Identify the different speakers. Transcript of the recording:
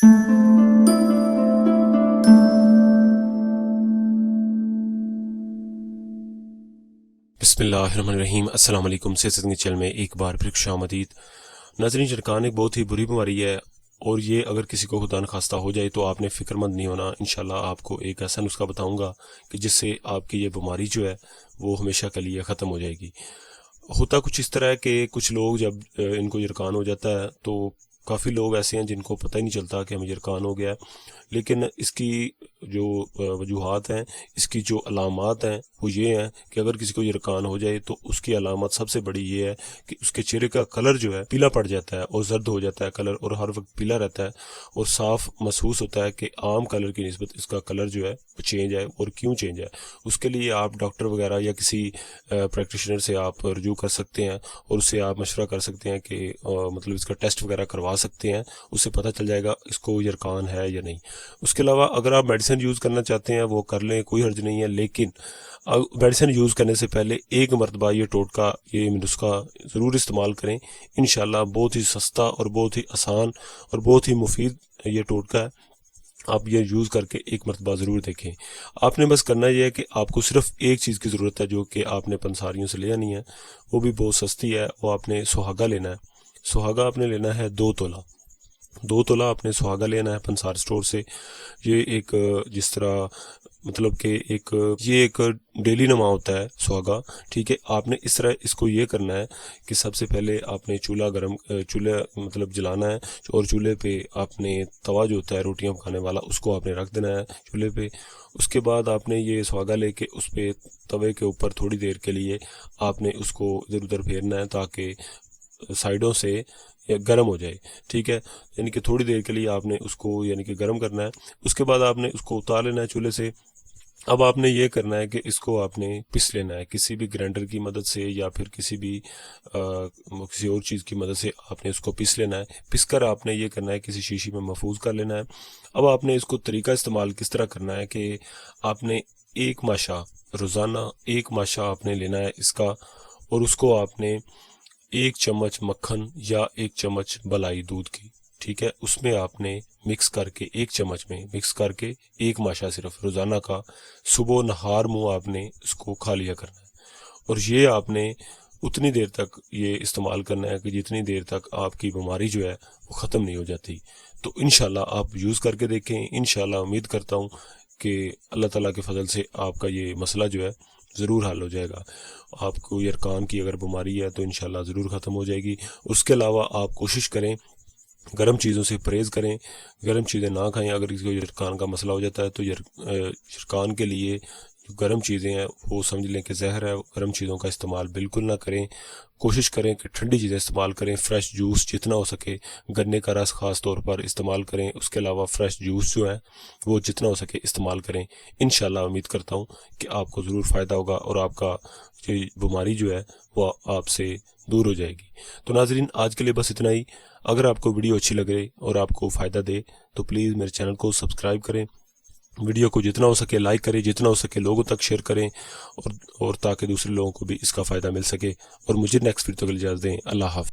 Speaker 1: بسم اللہ الرحمن الرحیم۔ السلام علیکم۔ صحت کے چینل میں ایک بار پھر خوش آمدید۔ ناظرین، جرکان ایک بہت ہی بری بیماری ہے، اور یہ اگر کسی کو خدا نخواستہ ہو جائے تو آپ نے فکر مند نہیں ہونا۔ انشاءاللہ آپ کو ایک ایسا نسخہ بتاؤں گا کہ جس سے آپ کی یہ بیماری جو ہے وہ ہمیشہ کے لیے ختم ہو جائے گی۔ ہوتا کچھ اس طرح ہے کہ کچھ لوگ جب ان کو جرکان ہو جاتا ہے تو کافی لوگ ایسے ہیں جن کو پتہ ہی نہیں چلتا کہ ہمیں جرکان ہو گیا ہے، لیکن اس کی جو وجوہات ہیں، اس کی جو علامات ہیں وہ یہ ہیں کہ اگر کسی کو جرکان ہو جائے تو اس کی علامت سب سے بڑی یہ ہے کہ اس کے چہرے کا کلر جو ہے پیلا پڑ جاتا ہے اور زرد ہو جاتا ہے کلر، اور ہر وقت پیلا رہتا ہے اور صاف محسوس ہوتا ہے کہ عام کلر کی نسبت اس کا کلر جو ہے وہ چینج ہے۔ اور کیوں چینج ہے، اس کے لیے آپ ڈاکٹر وغیرہ یا کسی پریکٹیشنر سے آپ رجوع کر سکتے ہیں، اور اس سے آپ مشورہ کر سکتے ہیں کہ مطلب اس کا ٹیسٹ وغیرہ کروا سکتے ہیں، اس سے پتہ چل جائے گا اس کو جرکان ہے یا نہیں۔ اس کے علاوہ اگر آپ میڈیسن یوز کرنا چاہتے ہیں وہ کر لیں، کوئی حرج نہیں ہے، لیکن میڈیسن یوز کرنے سے پہلے ایک مرتبہ یہ ٹوٹکا، یہ نسخہ ضرور استعمال کریں۔ انشاءاللہ بہت ہی سستا اور بہت ہی آسان اور بہت ہی مفید یہ ٹوٹکا ہے، آپ یہ یوز کر کے ایک مرتبہ ضرور دیکھیں۔ آپ نے بس کرنا یہ ہے کہ آپ کو صرف ایک چیز کی ضرورت ہے جو کہ آپ نے پنساریوں سے لے آنی ہے، وہ بھی بہت سستی ہے۔ وہ آپ نے سہاگا لینا ہے۔ سہاگا آپ نے لینا ہے 2 تولہ۔ 2 تولہ آپ نے سہاگا لینا ہے پنسار سٹور سے۔ یہ ایک جس طرح مطلب کہ یہ ایک ڈیلی نما ہوتا ہے سہاگا، ٹھیک ہے۔ آپ نے اس طرح اس کو یہ کرنا ہے کہ سب سے پہلے آپ نے چولہا مطلب جلانا ہے، اور چولہے پہ آپ نے توا جو ہوتا ہے روٹیاں پکانے والا اس کو آپ نے رکھ دینا ہے چولہے پہ۔ اس کے بعد آپ نے یہ سہاگا لے کے اس پہ توے کے اوپر تھوڑی دیر کے لیے آپ نے اس کو ادھر ادھر پھیرنا ہے تاکہ سائڈوں سے گرم ہو جائے، ٹھیک ہے۔ یعنی کہ تھوڑی دیر کے لیے آپ نے اس کو یعنی کہ گرم کرنا ہے۔ اس کے بعد آپ نے اس کو اتار لینا ہے چولہے سے۔ اب آپ نے یہ کرنا ہے کہ اس کو آپ نے پس لینا ہے کسی بھی گرینڈر کی مدد سے، یا پھر کسی اور چیز کی مدد سے آپ نے اس کو پس لینا ہے۔ پس کر آپ نے یہ کرنا ہے کسی شیشی میں محفوظ کر لینا ہے۔ اب آپ نے اس کو طریقہ استعمال کس طرح کرنا ہے کہ آپ نے ایک ماشا روزانہ 1 ماشا آپ نے لینا ہے اس کا، اور اس کو آپ نے 1 چمچ مکھن یا 1 چمچ بلائی دودھ کی، ٹھیک ہے، اس میں آپ نے مکس کر کے 1 چمچ میں مکس کر کے 1 ماشا صرف روزانہ کا صبح نہار منہ آپ نے اس کو کھا لیا کرنا ہے۔ اور یہ آپ نے اتنی دیر تک یہ استعمال کرنا ہے کہ جتنی دیر تک آپ کی بیماری جو ہے وہ ختم نہیں ہو جاتی۔ تو انشاءاللہ آپ یوز کر کے دیکھیں۔ انشاءاللہ امید کرتا ہوں کہ اللہ تعالیٰ کے فضل سے آپ کا یہ مسئلہ جو ہے ضرور حل ہو جائے گا۔ آپ کو جرکان کی اگر بیماری ہے تو انشاءاللہ ضرور ختم ہو جائے گی۔ اس کے علاوہ آپ کوشش کریں گرم چیزوں سے پرہیز کریں، گرم چیزیں نہ کھائیں۔ اگر کسی کو جرکان کا مسئلہ ہو جاتا ہے تو جرکان کے لیے جو گرم چیزیں ہیں وہ سمجھ لیں کہ زہر ہے، گرم چیزوں کا استعمال بالکل نہ کریں۔ کوشش کریں کہ ٹھنڈی چیزیں استعمال کریں، فریش جوس جتنا ہو سکے، گنے کا رس خاص طور پر استعمال کریں۔ اس کے علاوہ فریش جوس جو ہے وہ جتنا ہو سکے استعمال کریں۔ انشاءاللہ امید کرتا ہوں کہ آپ کو ضرور فائدہ ہوگا اور آپ کا یہ بیماری جو ہے وہ آپ سے دور ہو جائے گی۔ تو ناظرین، آج کے لیے بس اتنا ہی۔ اگر آپ کو ویڈیو اچھی لگ رہی اور آپ کو فائدہ دے تو پلیز میرے چینل کو سبسکرائب کریں، ویڈیو کو جتنا ہو سکے لائک کریں، جتنا ہو سکے لوگوں تک شیئر کریں، اور تاکہ دوسرے لوگوں کو بھی اس کا فائدہ مل سکے۔ اور مجھے نیکسٹ ویڈیو تک اجازت دیں۔ اللہ حافظ۔